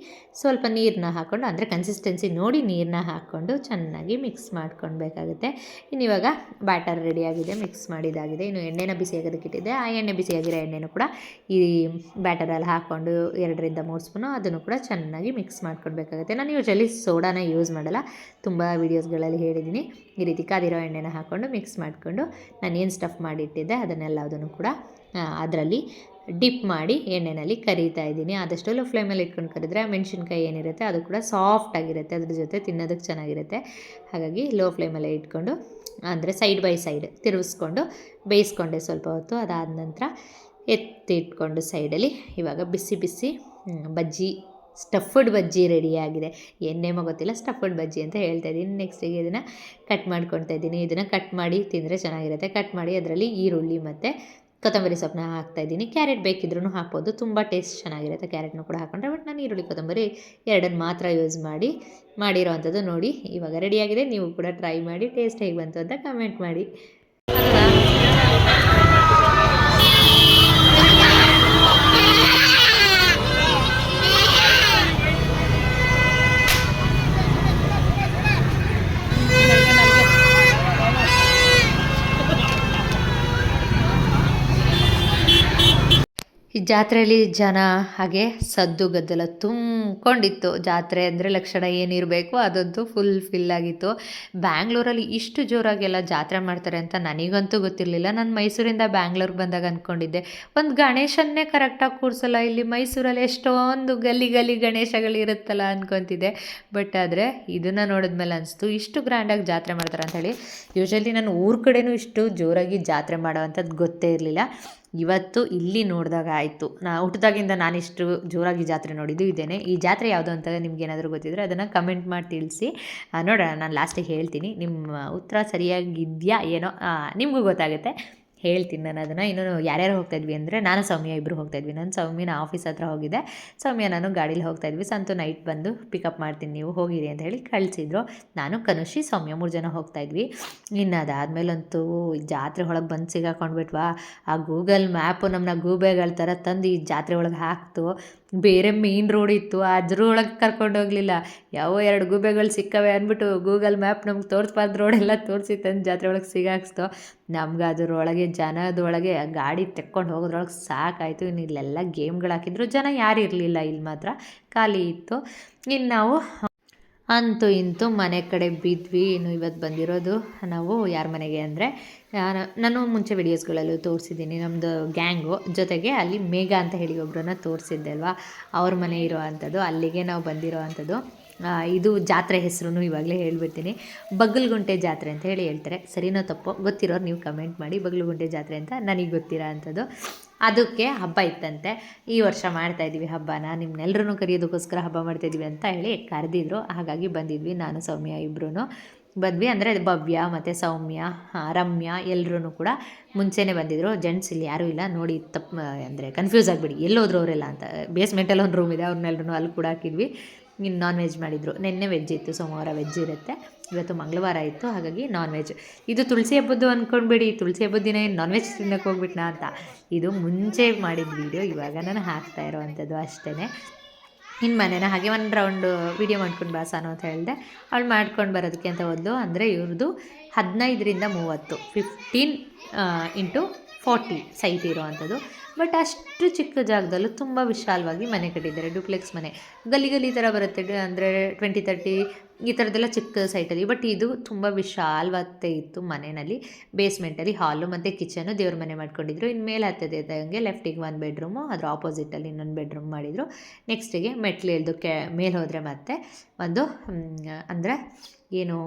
ಸ್ವಲ್ಪ ನೀರನ್ನ ಹಾಕ್ಕೊಂಡು, ಅಂದರೆ ಕನ್ಸಿಸ್ಟೆನ್ಸಿ ನೋಡಿ ನೀರನ್ನ ಹಾಕ್ಕೊಂಡು ಚೆನ್ನಾಗಿ ಮಿಕ್ಸ್ ಮಾಡ್ಕೊಳ್ಬೇಕಾಗುತ್ತೆ. ಇನ್ನು ಇವಾಗ ಬ್ಯಾಟರ್ ರೆಡಿಯಾಗಿದೆ, ಮಿಕ್ಸ್ ಮಾಡಿದಾಗಿದೆ. ಇನ್ನು ಎಣ್ಣೆನ ಬಿಸಿ ಆಗೋದಕ್ಕೆ ಇಟ್ಟಿದ್ದೆ. ಆ ಎಣ್ಣೆ ಬಿಸಿಯಾಗಿರೋ ಎಣ್ಣೆನೂ ಕೂಡ ಈ ಬ್ಯಾಟರಲ್ಲಿ ಹಾಕ್ಕೊಂಡು 2ರಿಂದ 3 ಸ್ಪೂನು ಅದನ್ನು ಕೂಡ ಚೆನ್ನಾಗಿ ಮಿಕ್ಸ್ ಮಾಡ್ಕೊಳ್ಬೇಕಾಗುತ್ತೆ. ನಾನು ಯೂಶಲಿ ಸೋಡಾನ ಯೂಸ್ ಮಾಡಲ್ಲ, ತುಂಬ ವೀಡಿಯೋಸ್ಗಳಲ್ಲಿ ಹೇಳಿದ್ದೀನಿ. ಈ ರೀತಿ ಕಾದಿರೋ ಎಣ್ಣೆನ ಹಾಕ್ಕೊಂಡು ಮಿಕ್ಸ್ ಮಾಡಿಕೊಂಡು ನಾನು ಏನು ಸ್ಟಫ್ ಮಾಡಿಟ್ಟಿದ್ದೆ ಅದನ್ನೆಲ್ಲದನ್ನು ಕೂಡ ಅದರಲ್ಲಿ ಡಿಪ್ ಮಾಡಿ ಎಣ್ಣೆಯಲ್ಲಿ ಕರಿತಾ ಇದ್ದೀನಿ. ಆದಷ್ಟು ಲೋ ಫ್ಲೇಮಲ್ಲಿ ಇಟ್ಕೊಂಡು ಕರಿದ್ರೆ ಮೆಣಸಿನ್ಕಾಯಿ ಏನಿರುತ್ತೆ ಅದು ಕೂಡ ಸಾಫ್ಟಾಗಿರುತ್ತೆ, ಅದ್ರ ಜೊತೆ ತಿನ್ನೋದಕ್ಕೆ ಚೆನ್ನಾಗಿರುತ್ತೆ. ಹಾಗಾಗಿ ಲೋ ಫ್ಲೇಮಲ್ಲೇ ಇಟ್ಕೊಂಡು, ಅಂದರೆ ಸೈಡ್ ಬೈ ಸೈಡ್ ತಿರುಗಿಸ್ಕೊಂಡು ಬೇಯಿಸ್ಕೊಂಡೆ ಸ್ವಲ್ಪ ಹೊತ್ತು. ಅದಾದ ನಂತರ ಎತ್ತಿಟ್ಕೊಂಡು ಸೈಡಲ್ಲಿ ಇವಾಗ ಬಿಸಿ ಬಿಸಿ ಬಜ್ಜಿ, ಸ್ಟಫ್ಡ್ ಬಜ್ಜಿ ರೆಡಿಯಾಗಿದೆ. ಎಣ್ಣೆಮೋ ಗೊತ್ತಿಲ್ಲ, ಸ್ಟಫ್ಡ್ ಬಜ್ಜಿ ಅಂತ ಹೇಳ್ತಾ ಇದ್ದೀನಿ. ನೆಕ್ಸ್ಟಿಗೆ ಇದನ್ನು ಕಟ್ ಮಾಡ್ಕೊಳ್ತಾ ಇದ್ದೀನಿ. ಇದನ್ನು ಕಟ್ ಮಾಡಿ ತಿಂದರೆ ಚೆನ್ನಾಗಿರುತ್ತೆ. ಕಟ್ ಮಾಡಿ ಅದರಲ್ಲಿ ಈರುಳ್ಳಿ ಮತ್ತು ಕೊತ್ತಂಬರಿ ಸೊಪ್ಪನ್ನ ಹಾಕ್ತಾಯಿದ್ದೀನಿ. ಕ್ಯಾರೆಟ್ ಬೇಕಿದ್ರೂ ಹಾಕ್ಬೋದು, ತುಂಬ ಟೇಸ್ಟ್ ಚೆನ್ನಾಗಿರುತ್ತೆ ಕ್ಯಾರೆಟ್ನೂ ಕೂಡ ಹಾಕ್ಕೊಂಡ್ರೆ. ಬಟ್ ನಾನು ಈರುಳ್ಳಿ ಕೊತ್ತಂಬರಿ 2 ಮಾತ್ರ ಯೂಸ್ ಮಾಡಿರೋ ಅಂಥದ್ದು. ನೋಡಿ ಇವಾಗ ರೆಡಿಯಾಗಿದೆ. ನೀವು ಕೂಡ ಟ್ರೈ ಮಾಡಿ, ಟೇಸ್ಟ್ ಹೇಗೆ ಬಂತು ಅಂತ ಕಮೆಂಟ್ ಮಾಡಿ. ಈ ಜಾತ್ರೆಯಲ್ಲಿ ಜನ ಹಾಗೆ ಸದ್ದು ಗದ್ದಲ ತುಂಬಿಕೊಂಡಿತ್ತು. ಜಾತ್ರೆ ಅಂದರೆ ಲಕ್ಷಣ ಏನಿರಬೇಕು ಅದಂತೂ ಫಿಲ್ ಆಗಿತ್ತು. ಬ್ಯಾಂಗ್ಳೂರಲ್ಲಿ ಇಷ್ಟು ಜೋರಾಗೆಲ್ಲ ಜಾತ್ರೆ ಮಾಡ್ತಾರೆ ಅಂತ ನನಗಂತೂ ಗೊತ್ತಿರಲಿಲ್ಲ. ನಾನು ಮೈಸೂರಿಂದ ಬ್ಯಾಂಗ್ಳೂರಿಗೆ ಬಂದಾಗ ಅಂದ್ಕೊಂಡಿದ್ದೆ ಒಂದು ಗಣೇಶನ್ನೇ ಕರೆಕ್ಟಾಗಿ ಕೂರಿಸಲ್ಲ ಇಲ್ಲಿ ಮೈಸೂರಲ್ಲಿ, ಎಷ್ಟೊಂದು ಗಲ್ಲಿ ಗಣೇಶಗಳಿರುತ್ತಲ್ಲ ಅಂದ್ಕೊತಿದ್ದೆ. ಬಟ್ ಆದರೆ ಇದನ್ನು ನೋಡಿದ್ಮೇಲೆ ಅನಿಸ್ತು ಇಷ್ಟು ಗ್ರ್ಯಾಂಡಾಗಿ ಜಾತ್ರೆ ಮಾಡ್ತಾರೆ ಅಂಥೇಳಿ. ಯೂಶಲಿ ನಾನು ಊರ ಕಡೆನೂ ಇಷ್ಟು ಜೋರಾಗಿ ಜಾತ್ರೆ ಮಾಡೋ ಅಂಥದ್ದು ಗೊತ್ತೇ ಇರಲಿಲ್ಲ. ಇವತ್ತು ಇಲ್ಲಿ ನೋಡಿದಾಗ ಆಯಿತು. ಹುಟ್ಟಿದಾಗಿಂದ ನಾನಿಷ್ಟು ಜೋರಾಗಿ ಜಾತ್ರೆ ನೋಡಿದ್ದು ಇದೇನೆ. ಈ ಜಾತ್ರೆ ಯಾವುದು ಅಂತ ನಿಮ್ಗೇನಾದರೂ ಗೊತ್ತಿದ್ದರೆ ಅದನ್ನು ಕಮೆಂಟ್ ಮಾಡಿ ತಿಳಿಸಿ. ನೋಡೋಣ, ನಾನು ಲಾಸ್ಟಿಗೆ ಹೇಳ್ತೀನಿ. ನಿಮ್ಮ ಉತ್ತರ ಸರಿಯಾಗಿದೆಯಾ ಏನೋ ನಿಮಗೂ ಗೊತ್ತಾಗುತ್ತೆ, ಹೇಳ್ತೀನಿ ನಾನು ಅದನ್ನು. ಇನ್ನೂ ಯಾರ್ಯಾರು ಹೋಗ್ತಾಯಿದ್ವಿ ಅಂದರೆ ನಾನು ಸೌಮ್ಯ ಇಬ್ಬರು ಹೋಗ್ತಾಯಿದ್ವಿ. ನಾನು ಸೌಮ್ಯನ ಆಫೀಸ್ ಹತ್ರ ಹೋಗಿದ್ದೆ, ಸೌಮ್ಯ ನಾನು ಗಾಡೀಲಿ ಹೋಗ್ತಾಯಿದ್ವಿ. ಸಂತು ನೈಟ್ ಬಂದು ಪಿಕಪ್ ಮಾಡ್ತೀನಿ ನೀವು ಹೋಗಿರಿ ಅಂತ ಹೇಳಿ ಕಳಿಸಿದ್ರು. ನಾನು ಕನುಷಿ ಸೌಮ್ಯ 3 ಜನ ಹೋಗ್ತಾಯಿದ್ವಿ. ಇನ್ನು ಅದಾದಮೇಲಂತೂ ಜಾತ್ರೆ ಒಳಗೆ ಬಂದು ಸಿಗಾಕೊಂಡ್ಬಿಟ್ವಾ. ಆ ಗೂಗಲ್ ಮ್ಯಾಪು ನಮ್ಮನ್ನ ಗೂಬೆಗಳ ಥರ ತಂದು ಈ ಜಾತ್ರೆ ಒಳಗೆ ಹಾಕ್ತು. ಬೇರೆ ಮೇನ್ ರೋಡ್ ಇತ್ತು, ಅದ್ರೊಳಗೆ ಕರ್ಕೊಂಡು ಹೋಗಲಿಲ್ಲ. ಯಾವ 2 ಗೂಬೆಗಳು ಸಿಕ್ಕವೆ ಅಂದ್ಬಿಟ್ಟು ಗೂಗಲ್ ಮ್ಯಾಪ್ ನಮ್ಗೆ ತೋರಿಸ್ಬಾರ್ದು ರೋಡೆಲ್ಲ ತೋರಿಸಿ ತಂದು ಜಾತ್ರೆ ಒಳಗೆ ಸಿಗಾಕ್ಸ್ತು. ನಮ್ಗೆ ಅದರೊಳಗೆ ಜನದೊಳಗೆ ಗಾಡಿ ತೆಕ್ಕೊಂಡು ಹೋಗೋದ್ರೊಳಗೆ ಸಾಕಾಯಿತು. ಇನ್ನು ಇಲ್ಲೆಲ್ಲ ಗೇಮ್ಗಳು ಹಾಕಿದ್ರು, ಜನ ಯಾರು ಇರಲಿಲ್ಲ, ಇಲ್ಲಿ ಮಾತ್ರ ಖಾಲಿ ಇತ್ತು. ಇನ್ನು ನಾವು ಅಂತೂ ಇಂತೂ ಮನೆ ಕಡೆ ಬಿದ್ವಿ. ಇನ್ನು ಇವತ್ತು ಬಂದಿರೋದು ನಾವು ಯಾರ ಮನೆಗೆ ಅಂದರೆ, ನಾನು ಮುಂಚೆ ವಿಡಿಯೋಸ್ಗಳಲ್ಲೂ ತೋರಿಸಿದ್ದೀನಿ ನಮ್ಮದು ಗ್ಯಾಂಗು, ಜೊತೆಗೆ ಅಲ್ಲಿ ಮೇಘ ಅಂತ ಹೇಳಿ ಒಬ್ಬರನ್ನ ತೋರಿಸಿದ್ದೆ ಅಲ್ವಾ, ಅವ್ರ ಮನೆ ಇರೋ ಅಂಥದ್ದು, ಅಲ್ಲಿಗೆ ನಾವು ಬಂದಿರೋ ಅಂಥದ್ದು. ಇದು ಜಾತ್ರೆ ಹೆಸರು ಇವಾಗಲೇ ಹೇಳ್ಬಿಡ್ತೀನಿ, ಬಗಲ್ಗುಂಟೆ ಜಾತ್ರೆ ಅಂತ ಹೇಳಿ ಹೇಳ್ತಾರೆ. ಸರಿನೋ ತಪ್ಪೋ ಗೊತ್ತಿರೋರು ನೀವು ಕಮೆಂಟ್ ಮಾಡಿ. ಬಗಲ್ಗುಂಟೆ ಜಾತ್ರೆ ಅಂತ ನನಗೆ ಗೊತ್ತಿರೋ ಅಂಥದ್ದು. ಅದಕ್ಕೆ ಹಬ್ಬ ಇತ್ತಂತೆ, ಈ ವರ್ಷ ಮಾಡ್ತಾಯಿದ್ವಿ ಹಬ್ಬನ, ನಿಮ್ಮನ್ನೆಲ್ಲರೂ ಕರೆಯೋದಕ್ಕೋಸ್ಕರ ಹಬ್ಬ ಮಾಡ್ತಾಯಿದ್ವಿ ಅಂತ ಹೇಳಿ ಕರೆದಿದ್ರು. ಹಾಗಾಗಿ ಬಂದಿದ್ವಿ, ನಾನು ಸೌಮ್ಯ ಇಬ್ಬರೂ ಬಂದ್ವಿ. ಅಂದರೆ ಭವ್ಯ ಮತ್ತು ಸೌಮ್ಯ, ರಮ್ಯಾ ಎಲ್ಲರೂ ಕೂಡ ಮುಂಚೆನೇ ಬಂದಿದ್ದರು. ಜೆಂಟ್ಸ್ ಇಲ್ಲಿ ಯಾರೂ ಇಲ್ಲ ನೋಡಿ, ತಪ್ಪು ಅಂದರೆ ಕನ್ಫ್ಯೂಸ್ ಆಗಿಬಿಡಿ ಎಲ್ಲೋದ್ರು ಅವರೆಲ್ಲ ಅಂತ. ಬೇಸ್ಮೆಂಟಲ್ಲಿ ಒಂದು ರೂಮ್ ಇದೆ, ಅವ್ರನ್ನೆಲ್ಲರೂ ಅಲ್ಲಿ ಕೂಡ ಹಾಕಿದ್ವಿ. ಇನ್ನು ನಾನ್ ವೆಜ್ ಮಾಡಿದರು. ನಿನ್ನೆ ವೆಜ್ ಇತ್ತು, ಸೋಮವಾರ ವೆಜ್ ಇರುತ್ತೆ, ಇವತ್ತು ಮಂಗಳವಾರ ಇತ್ತು, ಹಾಗಾಗಿ ನಾನ್ ವೆಜ್. ಇದು ತುಳಸಿ ಹಬ್ಬದ್ದು ಅಂದ್ಕೊಂಡ್ಬಿಡಿ, ತುಳಸಿ ಹಬ್ಬದ ದಿನ ಏನು ನಾನ್ ವೆಜ್ ತಿನ್ನೋಕ್ಕೆ ಹೋಗ್ಬಿಟ್ನಾ ಅಂತ. ಇದು ಮುಂಚೆ ಮಾಡಿದ ವೀಡಿಯೋ, ಇವಾಗ ನಾನು ಹಾಕ್ತಾ ಇರೋವಂಥದ್ದು ಅಷ್ಟೇ. ಇನ್ನು ಮನೇನ ಹಾಗೆ ಒಂದು ರೌಂಡು ವೀಡಿಯೋ ಮಾಡ್ಕೊಂಡು ಬಾ ಸಾನು ಅಂತ ಹೇಳಿದೆ. ಅವಳು ಮಾಡ್ಕೊಂಡು ಬರೋದಕ್ಕೆ ಅಂತ ಹೋದ್ಲು. ಅಂದರೆ ಇವ್ರದ್ದು 15-30 15x40 ಸೈಟ್ ಇರೋವಂಥದ್ದು. ಬಟ್ ಅಷ್ಟು ಚಿಕ್ಕ ಜಾಗದಲ್ಲೂ ತುಂಬ ವಿಶಾಲವಾಗಿ ಮನೆ ಕಟ್ಟಿದ್ದಾರೆ. ಡ್ಯೂಪ್ಲೆಕ್ಸ್ ಮನೆ ಗಲ್ಲಿ ಥರ ಬರುತ್ತೆ. ಅಂದರೆ 20-30 ಈ ಥರದ್ದೆಲ್ಲ ಚಿಕ್ಕ ಸೈಟಲ್ಲಿ. ಬಟ್ ಇದು ತುಂಬ ವಿಶಾಲತೆ ಇತ್ತು ಮನೆಯಲ್ಲಿ. ಬೇಸ್ಮೆಂಟಲ್ಲಿ ಹಾಲು ಮತ್ತು ಕಿಚನು ದೇವ್ರ ಮನೆ ಮಾಡ್ಕೊಂಡಿದ್ರು. ಇನ್ನು ಮೇಲೆ ಹತ್ತದಂಗೆ ಲೆಫ್ಟಿಗೆ 1 ಬೆಡ್ರೂಮು, ಅದ್ರ ಆಪೋಸಿಟಲ್ಲಿ ಇನ್ನೊಂದು ಬೆಡ್ರೂಮ್ ಮಾಡಿದರು. ನೆಕ್ಸ್ಟಿಗೆ ಮೆಟ್ಲು ಇಳಿದು ಮೇಲೆ ಹೋದರೆ ಮತ್ತೆ ಒಂದು ಅಂದರೆ ಏನು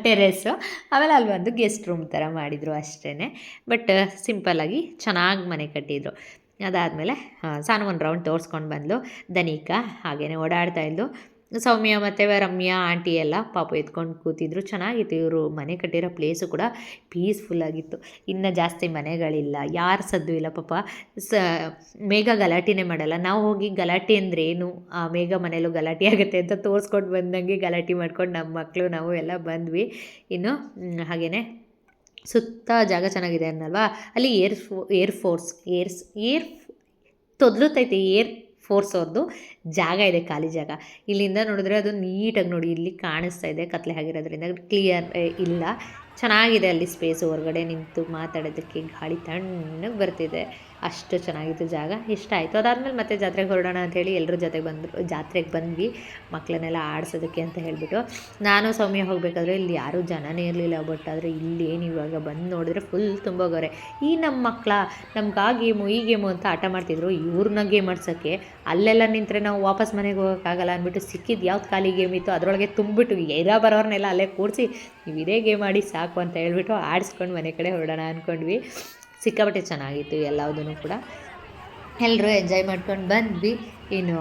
ಟೆರೇಸು, ಆಮೇಲೆ ಅಲ್ಲಿ ಒಂದು ಗೆಸ್ಟ್ ರೂಮ್ ಥರ ಮಾಡಿದರು ಅಷ್ಟೇ. ಬಟ್ ಸಿಂಪಲ್ಲಾಗಿ ಚೆನ್ನಾಗಿ ಮನೆ ಕಟ್ಟಿದರು. ಅದಾದಮೇಲೆ ಸಾನು ಒಂದು ರೌಂಡ್ ತೋರಿಸ್ಕೊಂಡು ಬಂದು ದನಿಕಾ ಹಾಗೇ ಓಡಾಡ್ತಾಯಿದ್ಲು. ಸೌಮ್ಯ ಮತ್ತು ರಮ್ಯಾ ಆಂಟಿ ಎಲ್ಲ ಪಾಪು ಎತ್ಕೊಂಡು ಕೂತಿದ್ರು. ಚೆನ್ನಾಗಿತ್ತು. ಇವರು ಮನೆ ಕಟ್ಟಿರೋ ಪ್ಲೇಸು ಕೂಡ ಪೀಸ್ಫುಲ್ಲಾಗಿತ್ತು. ಇನ್ನು ಜಾಸ್ತಿ ಮನೆಗಳಿಲ್ಲ, ಯಾರು ಸದ್ದು ಇಲ್ಲ. ಪಾಪ ಮೇಘ ಗಲಾಟೆನೇ ಮಾಡಲ್ಲ. ನಾವು ಹೋಗಿ ಗಲಾಟೆ ಅಂದ್ರೇನು, ಆ ಮೇಘ ಮನೇಲೂ ಗಲಾಟೆ ಆಗುತ್ತೆ ಅಂತ ತೋರಿಸ್ಕೊಂಡು ಬಂದಂಗೆ ಗಲಾಟೆ ಮಾಡ್ಕೊಂಡು ನಮ್ಮ ಮಕ್ಕಳು ನಾವು ಎಲ್ಲ ಬಂದ್ವಿ. ಇನ್ನು ಹಾಗೆಯೇ ಸುತ್ತ ಜಾಗ ಚೆನ್ನಾಗಿದೆ ಅನ್ನಲ್ವಾ, ಅಲ್ಲಿ ಏರ್ ತೊದಲುತ್ತೈತೆ. ಏರ್ ಫೋರ್ಸ್ ಅವ್ರದ್ದು ಜಾಗ ಇದೆ, ಖಾಲಿ ಜಾಗ. ಇಲ್ಲಿಂದ ನೋಡಿದ್ರೆ ಅದು ನೀಟಾಗಿ ನೋಡಿ ಇಲ್ಲಿ ಕಾಣಿಸ್ತಾ ಇದೆ. ಕತ್ಲೆ ಆಗಿರೋದ್ರಿಂದ ಕ್ಲಿಯರ್ ಇಲ್ಲ. ಚೆನ್ನಾಗಿದೆ ಅಲ್ಲಿ ಸ್ಪೇಸು. ಹೊರಗಡೆ ನಿಂತು ಮಾತಾಡೋದಕ್ಕೆ ಗಾಳಿ ತಣ್ಣಗೆ ಬರ್ತಿದೆ. ಅಷ್ಟು ಚೆನ್ನಾಗಿತ್ತು ಜಾಗ, ಇಷ್ಟ ಆಯಿತು. ಅದಾದಮೇಲೆ ಮತ್ತೆ ಜಾತ್ರೆಗೆ ಹೊರಡೋಣ ಅಂಥೇಳಿ ಎಲ್ಲರೂ ಜಾತ್ರೆಗೆ ಬಂದ್ವಿ ಮಕ್ಕಳನ್ನೆಲ್ಲ ಆಡಿಸೋದಕ್ಕೆ ಅಂತ ಹೇಳಿಬಿಟ್ಟು. ನಾನು ಸೌಮ್ಯ ಹೋಗಬೇಕಾದ್ರೆ ಇಲ್ಲಿ ಯಾರೂ ಜನನೇ ಇರಲಿಲ್ಲ. ಬಟ್ ಆದರೆ ಇಲ್ಲೇನು ಇವಾಗ ಬಂದು ನೋಡಿದ್ರೆ ಫುಲ್ ತುಂಬೋಗವ್ರೆ. ಈ ನಮ್ಮ ಮಕ್ಕಳ ನಮ್ಗೆ ಆ ಗೇಮು ಈ ಗೇಮು ಅಂತ ಆಟ ಮಾಡ್ತಿದ್ರು. ಇವ್ರನ್ನ ಗೇಮ್ ಆಡ್ಸೋಕ್ಕೆ ಅಲ್ಲೆಲ್ಲ ನಿಂತರೆ ನಾವು ವಾಪಸ್ ಮನೆಗೆ ಹೋಗೋಕ್ಕಾಗಲ್ಲ ಅಂದ್ಬಿಟ್ಟು ಸಿಕ್ಕಿದ್ದು ಯಾವ್ದು ಖಾಲಿ ಗೇಮ್ ಇತ್ತು ಅದರೊಳಗೆ ತುಂಬಿಟ್ಟು ಬರೋರ್ನೆಲ್ಲ ಅಲ್ಲೇ ಕೂರಿಸಿ ನೀವು ಇದೇ ಗೇಮ್ ಆಡಿ ಸಾಕು ಅಂತ ಹೇಳ್ಬಿಟ್ಟು ಆಡಿಸ್ಕೊಂಡು ಮನೆ ಕಡೆ ಹೊರಡೋಣ ಅಂದ್ಕೊಂಡ್ವಿ. ಸಿಕ್ಕಾಪಟ್ಟೆ ಚೆನ್ನಾಗಿತ್ತು ಎಲ್ಲದೂ ಕೂಡ. ಎಲ್ಲರೂ ಎಂಜಾಯ್ ಮಾಡ್ಕೊಂಡು ಬಂದ್ವಿ. ಇನ್ನು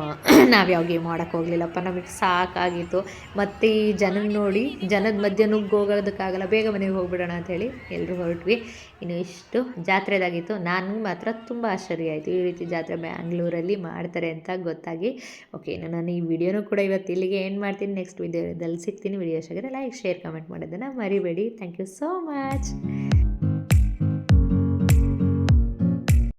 ನಾವು ಯಾವ ಗೇಮ್ ಆಡೋಕ್ಕೆ ಹೋಗಲಿಲ್ಲಪ್ಪ, ನಮಗೆ ಸಾಕಾಗಿತ್ತು. ಮತ್ತು ಈ ನೋಡಿ ಜನದ ಮಧ್ಯೆ ಹೋಗೋದಕ್ಕಾಗಲ್ಲ, ಬೇಗ ಮನೆಗೆ ಹೋಗ್ಬಿಡೋಣ ಅಂಥೇಳಿ ಎಲ್ಲರೂ ಹೊರಟ್ವಿ. ಇನ್ನು ಇಷ್ಟು ಜಾತ್ರೆದಾಗಿತ್ತು. ನನಗೆ ಮಾತ್ರ ತುಂಬ ಆಶ್ಚರ್ಯ ಆಯಿತು, ಈ ರೀತಿ ಜಾತ್ರೆ ಬ್ಯಾಂಗ್ಳೂರಲ್ಲಿ ಮಾಡ್ತಾರೆ ಅಂತ ಗೊತ್ತಾಗಿ. ಓಕೆ, ನಾನು ಈ ವಿಡಿಯೋನೂ ಕೂಡ ಇವತ್ತು ಇಲ್ಲಿಗೆ ಎಂಡ್ ಮಾಡ್ತೀನಿ. ನೆಕ್ಸ್ಟ್ ವಿಡಿಯೋದಲ್ಲಿ ಸಿಗ್ತೀನಿ. ವಿಡಿಯೋ ಇಷ್ಟ ಆಗಿದ್ರೆ ಲೈಕ್, ಶೇರ್, ಕಮೆಂಟ್ ಮಾಡೋದನ್ನು ಮರಿಬೇಡಿ. Thank you so much.